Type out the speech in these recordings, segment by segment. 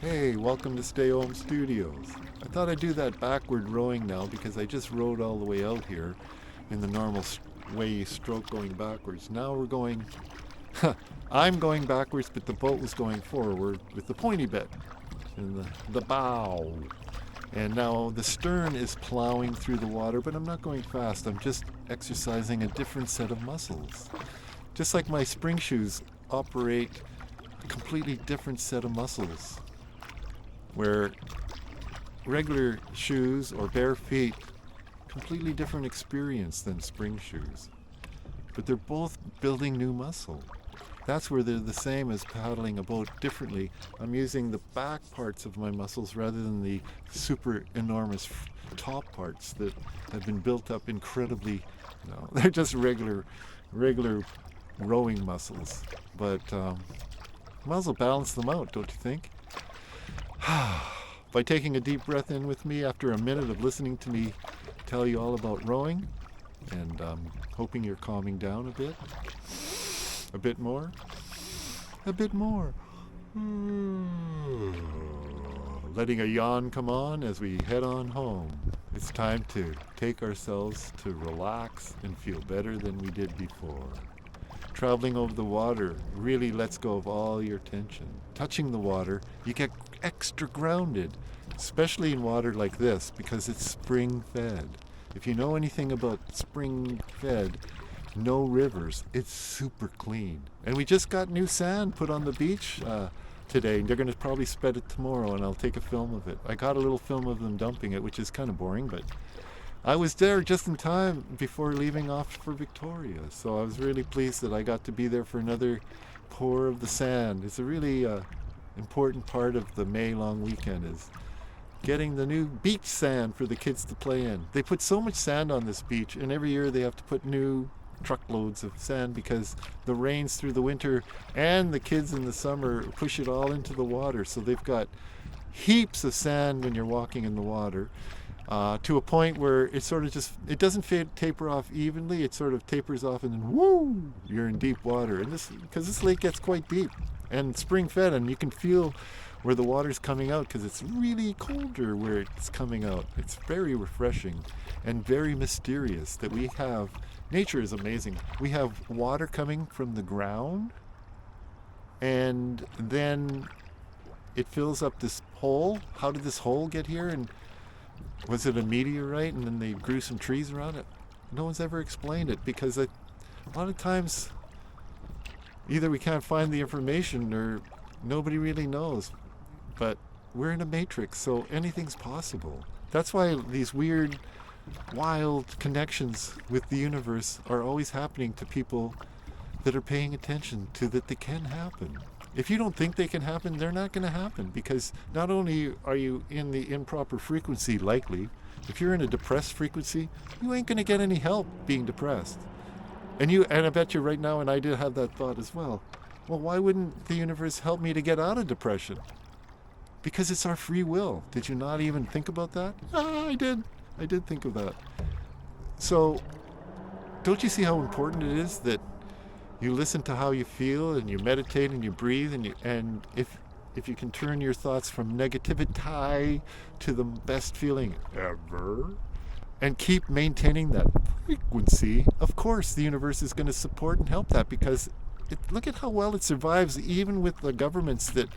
Hey, welcome to Stay Home Studios. I thought I'd do that backward rowing now because I just rowed all the way out here in the normal way you stroke going backwards. Now we're going. I'm going backwards, but the boat was going forward with the pointy bit and the bow. And now the stern is plowing through the water, but I'm not going fast. I'm just exercising a different set of muscles. Just like my spring shoes operate a completely different set of muscles. Where regular shoes or bare feet, completely different experience than spring shoes. But they're both building new muscle. That's where they're the same as paddling a boat differently. I'm using the back parts of my muscles rather than the super enormous top parts that have been built up incredibly. No, they're just regular rowing muscles. But might as well balance them out, don't you think? By taking a deep breath in with me after a minute of listening to me tell you all about rowing, and hoping you're calming down a bit more, a bit more. Letting a yawn come on as we head on home. It's time to take ourselves to relax and feel better than we did before. Traveling over the water really lets go of all your tension. Touching the water, you get extra grounded, especially in water like this because it's spring fed. If you know anything about spring fed, no rivers, it's super clean. And we just got new sand put on the beach today. They're going to probably spread it tomorrow, and I'll take a film of it. I got a little film of them dumping it, which is kind of boring, but I was there just in time before leaving off for Victoria, so I was really pleased that I got to be there for another pour of the sand. It's a really important part of the May long weekend is getting the new beach sand for the kids to play in. They put so much sand on this beach, and every year they have to put new truckloads of sand because the rains through the winter and the kids in the summer push it all into the water, so they've got heaps of sand when you're walking in the water. To a point where it sort of it doesn't taper off evenly. It sort of tapers off, and then woo, you're in deep water. And because this lake gets quite deep and spring fed, and you can feel where the water's coming out because it's really colder where it's coming out. It's very refreshing and very mysterious that we have. Nature is amazing. We have water coming from the ground, and then it fills up this hole. How did this hole get here? And was it a meteorite and then they grew some trees around it? No one's ever explained it because a lot of times either we can't find the information or nobody really knows. But we're in a matrix, so anything's possible. That's why these weird, wild connections with the universe are always happening to people that are paying attention to that they can happen. If you don't think they can happen, they're not going to happen because not only are you in the improper frequency, likely, if you're in a depressed frequency, you ain't going to get any help being depressed. And I bet you right now, and I did have that thought as well. Well, why wouldn't the universe help me to get out of depression? Because it's our free will. Did you not even think about that? I did. I did think of that. So, don't you see how important it is that you listen to how you feel and you meditate and you breathe and if you can turn your thoughts from negativity to the best feeling ever and keep maintaining that frequency, of course the universe is going to support and help that because look at how well it survives even with the governments that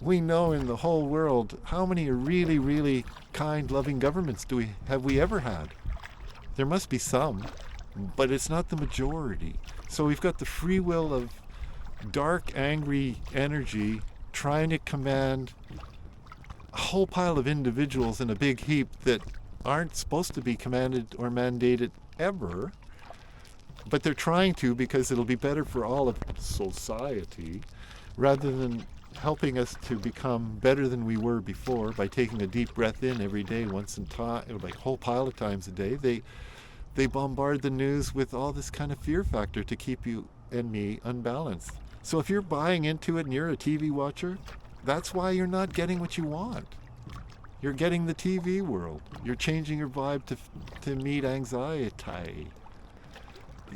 we know in the whole world. How many really, really kind, loving governments have we ever had? There must be some, but it's not the majority. So we've got the free will of dark, angry energy trying to command a whole pile of individuals in a big heap that aren't supposed to be commanded or mandated ever, but they're trying to because it'll be better for all of society rather than helping us to become better than we were before by taking a deep breath in every day once in time, like a whole pile of times a day. They bombard the news with all this kind of fear factor to keep you and me unbalanced. So if you're buying into it and you're a TV watcher, that's why you're not getting what you want. You're getting the TV world. You're changing your vibe to meet anxiety.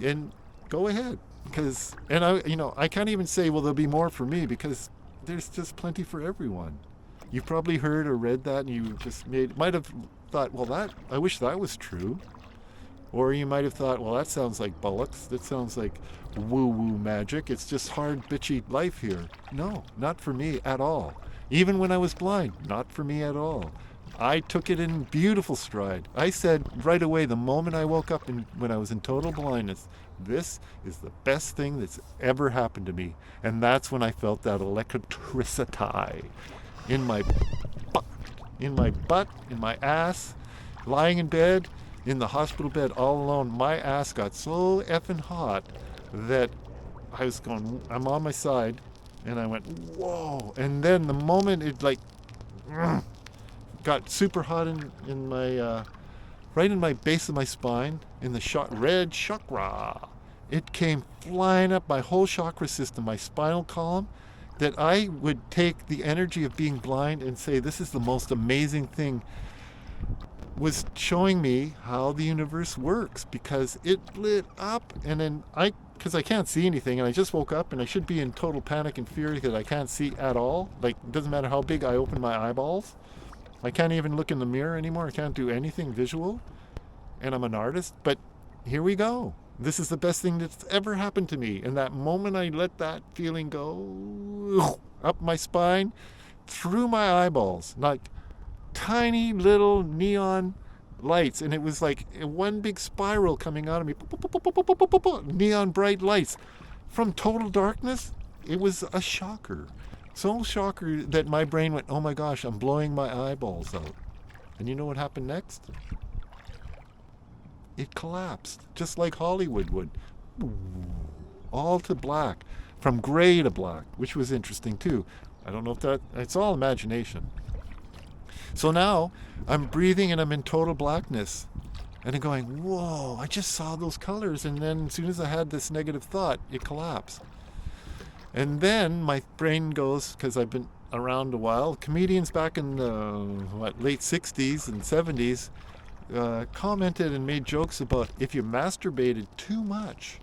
And go ahead, I can't even say, well, there'll be more for me because there's just plenty for everyone. You've probably heard or read that, and you just might have thought, well, I wish that was true. Or you might have thought, well, that sounds like bollocks. That sounds like woo-woo magic. It's just hard, bitchy life here. No, not for me at all. Even when I was blind, not for me at all. I took it in beautiful stride. I said right away, the moment I woke up when I was in total blindness, this is the best thing that's ever happened to me. And that's when I felt that electricity in my butt, in my ass, lying in bed, in the hospital bed all alone. My ass got so effing hot that I was going, I'm on my side, and I went, whoa. And then the moment it got super hot in my, right in my base of my spine, in the red chakra, it came flying up my whole chakra system, my spinal column, that I would take the energy of being blind and say, this is the most amazing thing, was showing me how the universe works, because it lit up. And then because I can't see anything, and I just woke up, and I should be in total panic and fear because I can't see at all. Like, it doesn't matter how big I open my eyeballs. I can't even look in the mirror anymore. I can't do anything visual. And I'm an artist, but here we go. This is the best thing that's ever happened to me. And that moment I let that feeling go up my spine, through my eyeballs, like tiny little neon lights. And it was like one big spiral coming out of me. Neon bright lights. From total darkness, it was a shocker. So shocker that my brain went, oh my gosh, I'm blowing my eyeballs out. And you know what happened next? It collapsed, just like Hollywood would. All to black, from gray to black, which was interesting too. I don't know if it's all imagination. So now I'm breathing and I'm in total blackness. And I'm going, whoa, I just saw those colors. And then as soon as I had this negative thought, it collapsed. And then my brain goes, because I've been around a while, comedians back in the late 60s and 70s commented and made jokes about if you masturbated too much,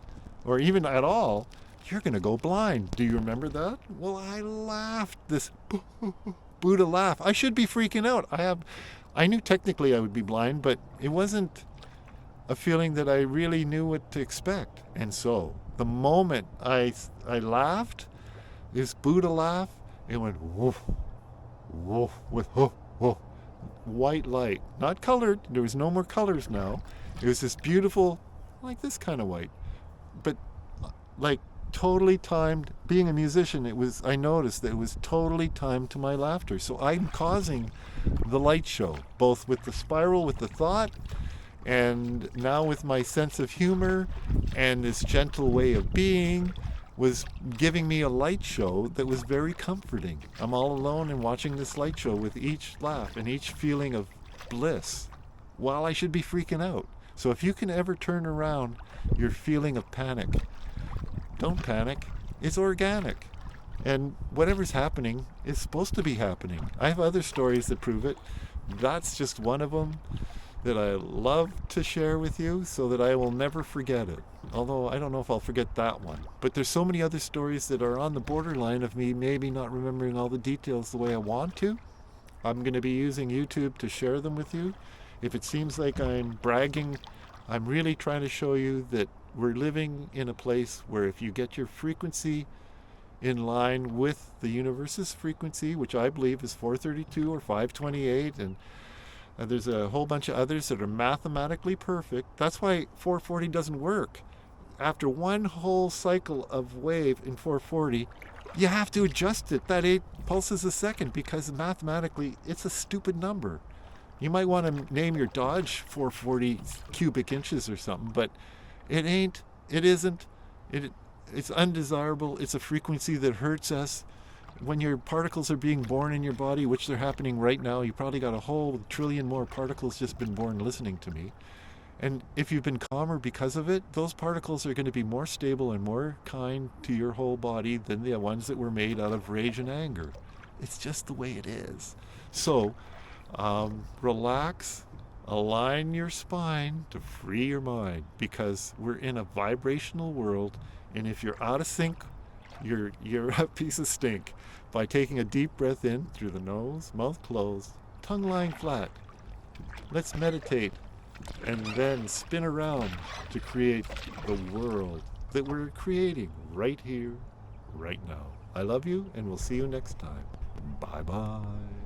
or even at all, you're going to go blind. Do you remember that? Well, I laughed, this Buddha laugh. I should be freaking out. I knew technically I would be blind, but it wasn't a feeling that I really knew what to expect. And so the moment I laughed, this Buddha laugh, it went woof, woof, with woof, woof. White light, not colored. There was no more colors now. It was this beautiful, like this kind of white, but like totally timed. Being a musician, I noticed that it was totally timed to my laughter. So I'm causing the light show, both with the spiral, with the thought, and now with my sense of humor and this gentle way of being, was giving me a light show that was very comforting. I'm all alone and watching this light show with each laugh and each feeling of bliss, while I should be freaking out. So if you can ever turn around your feeling of panic, don't panic. It's organic. And whatever's happening is supposed to be happening. I have other stories that prove it. That's just one of them that I love to share with you so that I will never forget it. Although I don't know if I'll forget that one. But there's so many other stories that are on the borderline of me maybe not remembering all the details the way I want to. I'm going to be using YouTube to share them with you. If it seems like I'm bragging, I'm really trying to show you that we're living in a place where if you get your frequency in line with the universe's frequency, which I believe is 432 or 528, and there's a whole bunch of others that are mathematically perfect. That's why 440 doesn't work. After one whole cycle of wave in 440, you have to adjust it, that 8 pulses a second, because mathematically it's a stupid number. You might want to name your Dodge 440 cubic inches or something, but it ain't, it isn't, it's undesirable. It's a frequency that hurts us. When your particles are being born in your body, which they're happening right now, you probably got a whole trillion more particles just been born listening to me. And if you've been calmer because of it, those particles are going to be more stable and more kind to your whole body than the ones that were made out of rage and anger. It's just the way it is. So, relax, align your spine to free your mind, because we're in a vibrational world, and if you're out of sync, you're a piece of stink. by taking a deep breath in through the nose, mouth closed, tongue lying flat. Let's meditate and then spin around to create the world that we're creating right here, right now. I love you, and we'll see you next time. Bye-bye.